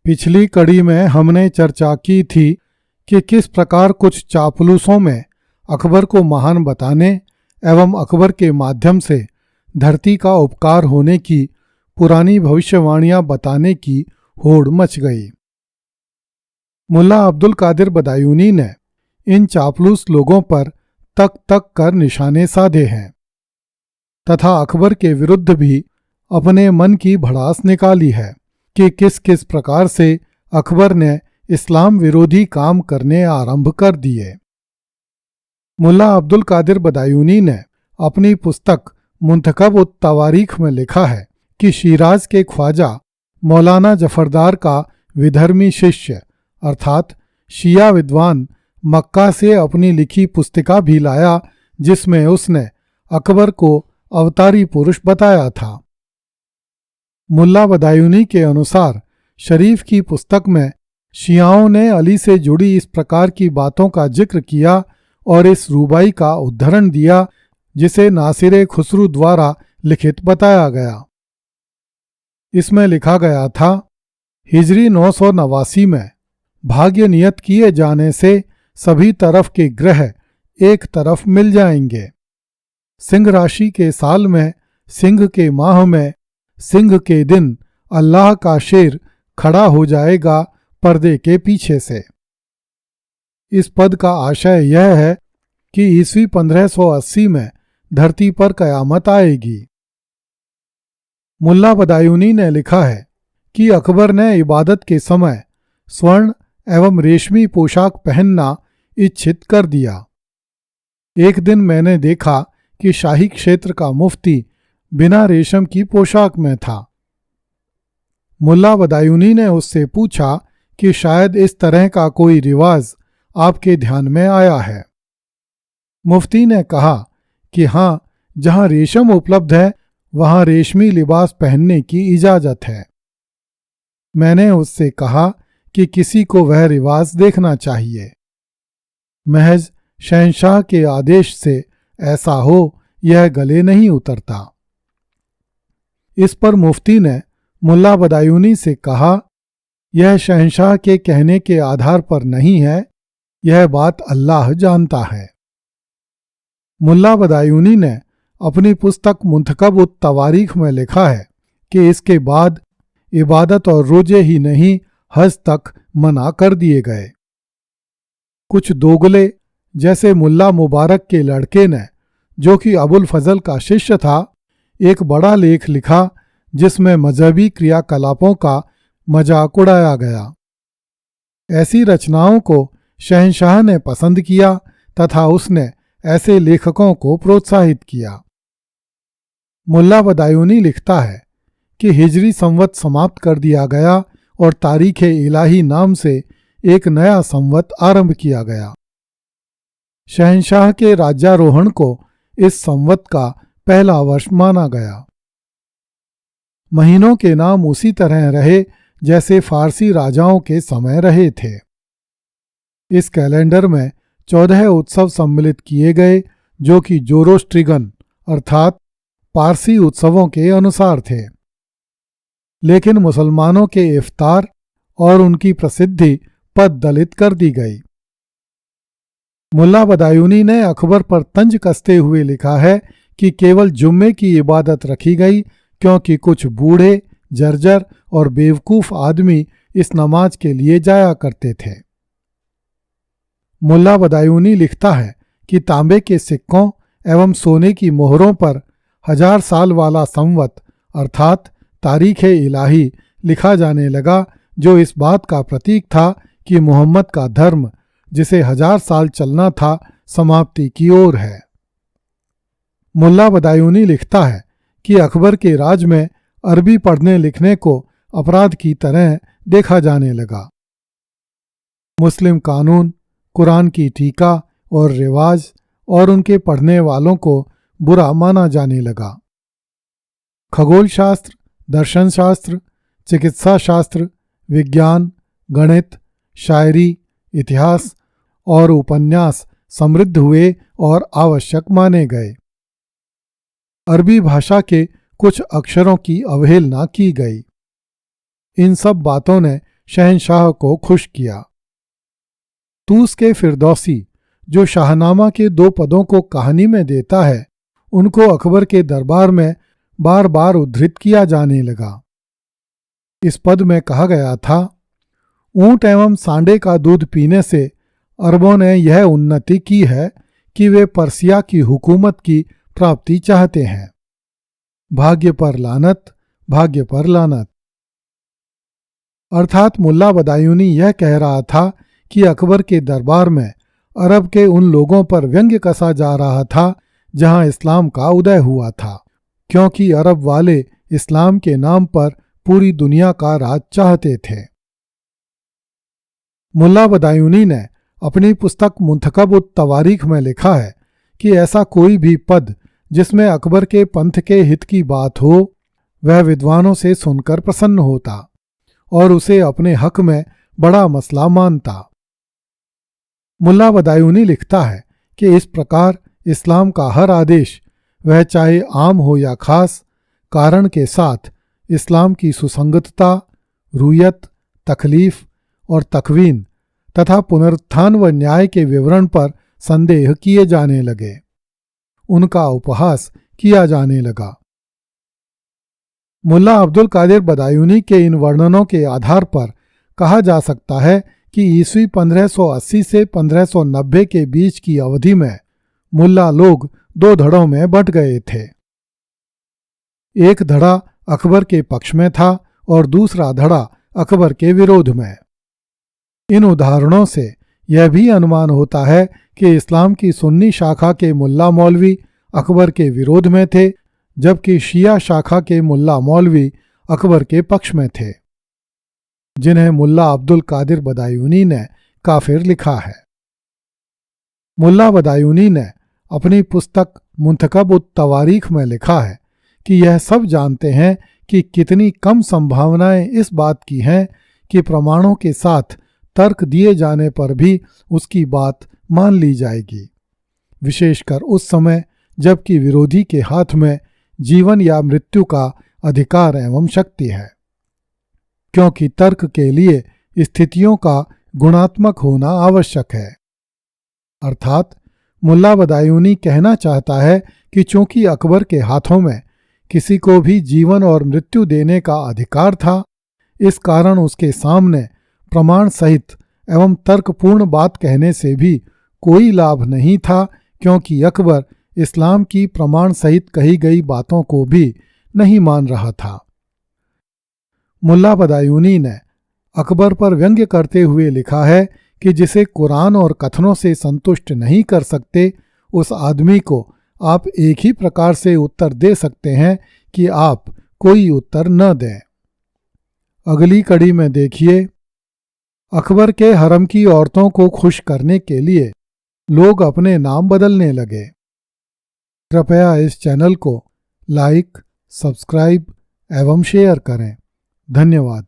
पिछली कड़ी में हमने चर्चा की थी कि किस प्रकार कुछ चापलूसों में अकबर को महान बताने एवं अकबर के माध्यम से धरती का उपकार होने की पुरानी भविष्यवाणियां बताने की होड़ मच गई। मुल्ला अब्दुल कादिर बदायूनी ने इन चापलूस लोगों पर तक तक कर निशाने साधे हैं तथा अकबर के विरुद्ध भी अपने मन की भड़ास निकाली है कि किस किस प्रकार से अकबर ने इस्लाम विरोधी काम करने आरंभ कर दिए। मुल्ला अब्दुल कादिर बदायूनी ने अपनी पुस्तक मुंतखब उत तवारीख में लिखा है कि शिराज के ख्वाजा मौलाना जफरदार का विधर्मी शिष्य अर्थात शिया विद्वान मक्का से अपनी लिखी पुस्तिका भी लाया जिसमें उसने अकबर को अवतारी पुरुष बताया था। मुल्ला बदायूनी के अनुसार शरीफ की पुस्तक में शियाओं ने अली से जुड़ी इस प्रकार की बातों का जिक्र किया और इस रूबाई का उद्धरण दिया जिसे नासिर खुसरू द्वारा लिखित बताया गया। इसमें लिखा गया था, हिजरी 989 में भाग्य नियत किए जाने से सभी तरफ के ग्रह एक तरफ मिल जाएंगे। सिंह राशि के साल में, सिंह के माह में, सिंह के दिन अल्लाह का शेर खड़ा हो जाएगा पर्दे के पीछे से। इस पद का आशय यह है कि ईस्वी 1580 में धरती पर कयामत आएगी। मुल्ला बदायूनी ने लिखा है कि अकबर ने इबादत के समय स्वर्ण एवं रेशमी पोशाक पहनना इच्छित कर दिया। एक दिन मैंने देखा कि शाही क्षेत्र का मुफ्ती बिना रेशम की पोशाक में था। मुल्ला बदायूनी ने उससे पूछा कि शायद इस तरह का कोई रिवाज आपके ध्यान में आया है। मुफ्ती ने कहा कि हाँ, जहाँ रेशम उपलब्ध है वहाँ रेशमी लिबास पहनने की इजाजत है। मैंने उससे कहा कि किसी को वह रिवाज देखना चाहिए। महज शहंशाह के आदेश से ऐसा हो यह गले नहीं उतरता। इस पर मुफ्ती ने मुल्ला बदायूनी से कहा, यह शहंशाह के कहने के आधार पर नहीं है, यह बात अल्लाह जानता है। मुल्ला बदायूनी ने अपनी पुस्तक मुंतखब उत तवारीख में लिखा है कि इसके बाद इबादत और रोजे ही नहीं हज तक मना कर दिए गए। कुछ दोगले जैसे मुल्ला मुबारक के लड़के ने, जो कि अबुल फजल का शिष्य था, एक बड़ा लेख लिखा जिसमें मजहबी क्रियाकलापों का मजाक उड़ाया गया। ऐसी रचनाओं को शहंशाह ने पसंद किया तथा उसने ऐसे लेखकों को प्रोत्साहित किया। मुल्ला बदायूनी लिखता है कि हिजरी संवत समाप्त कर दिया गया और तारीख इलाही नाम से एक नया संवत आरंभ किया गया। शहंशाह के राज्यारोहण को इस संवत का पहला वर्ष माना गया। महीनों के नाम उसी तरह रहे जैसे फारसी राजाओं के समय रहे थे। इस कैलेंडर में 14 उत्सव सम्मिलित किए गए जो कि जोरोस्ट्रिगन अर्थात पारसी उत्सवों के अनुसार थे, लेकिन मुसलमानों के इफ्तार और उनकी प्रसिद्धि पद दलित कर दी गई। मुल्ला बदायूनी ने अकबर पर तंज कसते हुए लिखा है कि केवल जुम्मे की इबादत रखी गई क्योंकि कुछ बूढ़े, जर्जर और बेवकूफ़ आदमी इस नमाज के लिए जाया करते थे। मुल्ला बदायूनी लिखता है कि तांबे के सिक्कों एवं सोने की मोहरों पर 1000 साल वाला संवत अर्थात तारीख इलाही लिखा जाने लगा, जो इस बात का प्रतीक था कि मोहम्मद का धर्म, जिसे 1000 साल चलना था, समाप्ति की ओर है। मुल्ला बदायूनी लिखता है कि अकबर के राज में अरबी पढ़ने लिखने को अपराध की तरह देखा जाने लगा। मुस्लिम कानून, कुरान की टीका और रिवाज और उनके पढ़ने वालों को बुरा माना जाने लगा। खगोल शास्त्र, दर्शन शास्त्र, चिकित्सा शास्त्र, विज्ञान, गणित, शायरी, इतिहास और उपन्यास समृद्ध हुए और आवश्यक माने गए। अरबी भाषा के कुछ अक्षरों की अवहेलना की गई। इन सब बातों ने शहंशाह को खुश किया। तूस के फिरदौसी, जो शाहनामा के 2 पदों को कहानी में देता है, उनको अकबर के दरबार में बार बार उद्धृत किया जाने लगा। इस पद में कहा गया था, ऊंट एवं सांडे का दूध पीने से अरबों ने यह उन्नति की है कि वे पर्सिया की हुकूमत की प्राप्ति चाहते हैं। भाग्य पर लानत, भाग्य पर लानत। अर्थात मुल्ला बदायूनी यह कह रहा था कि अकबर के दरबार में अरब के उन लोगों पर व्यंग्य कसा जा रहा था जहां इस्लाम का उदय हुआ था, क्योंकि अरब वाले इस्लाम के नाम पर पूरी दुनिया का राज चाहते थे। मुल्ला बदायूनी ने अपनी पुस्तक मुंतखब उत तवारीख में लिखा है कि ऐसा कोई भी पद जिसमें अकबर के पंथ के हित की बात हो, वह विद्वानों से सुनकर प्रसन्न होता और उसे अपने हक में बड़ा मसला मानता। मुल्ला बदायूनी लिखता है कि इस प्रकार इस्लाम का हर आदेश, वह चाहे आम हो या खास, कारण के साथ इस्लाम की सुसंगतता, रुयत, तकलीफ और तकवीन तथा पुनरुत्थान व न्याय के विवरण पर संदेह किए जाने लगे, उनका उपहास किया जाने लगा। मुल्ला अब्दुल कादिर बदायूनी के इन वर्णनों के आधार पर कहा जा सकता है कि ईस्वी 1580 से 1590 के बीच की अवधि में मुल्ला लोग 2 धड़ों में बंट गए थे। एक धड़ा अकबर के पक्ष में था और दूसरा धड़ा अकबर के विरोध में। इन उदाहरणों से यह भी अनुमान होता है कि इस्लाम की सुन्नी शाखा के मुल्ला मौलवी अकबर के विरोध में थे, जबकि शिया शाखा के मुल्ला मौलवी अकबर के पक्ष में थे, जिन्हें मुल्ला अब्दुल कादिर बदायूनी ने काफिर लिखा है। मुल्ला बदायूनी ने अपनी पुस्तक मुंतखब उत तवारीख में लिखा है कि यह सब जानते हैं कि कितनी कम संभावनाएं इस बात की हैं कि प्रमाणों के साथ तर्क दिए जाने पर भी उसकी बात मान ली जाएगी, विशेषकर उस समय जबकि विरोधी के हाथ में जीवन या मृत्यु का अधिकार एवं शक्ति है, क्योंकि तर्क के लिए स्थितियों का गुणात्मक होना आवश्यक है। अर्थात मुल्ला बदायूनी कहना चाहता है कि चूंकि अकबर के हाथों में किसी को भी जीवन और मृत्यु देने का अधिकार था, इस कारण उसके सामने प्रमाण सहित एवं तर्कपूर्ण बात कहने से भी कोई लाभ नहीं था, क्योंकि अकबर इस्लाम की प्रमाण सहित कही गई बातों को भी नहीं मान रहा था। मुल्ला बदायूनी ने अकबर पर व्यंग्य करते हुए लिखा है कि जिसे कुरान और कथनों से संतुष्ट नहीं कर सकते, उस आदमी को आप एक ही प्रकार से उत्तर दे सकते हैं कि आप कोई उत्तर न दें। अगली कड़ी में देखिए, अकबर के हरम की औरतों को खुश करने के लिए लोग अपने नाम बदलने लगे। कृपया इस चैनल को लाइक, सब्सक्राइब एवं शेयर करें। धन्यवाद।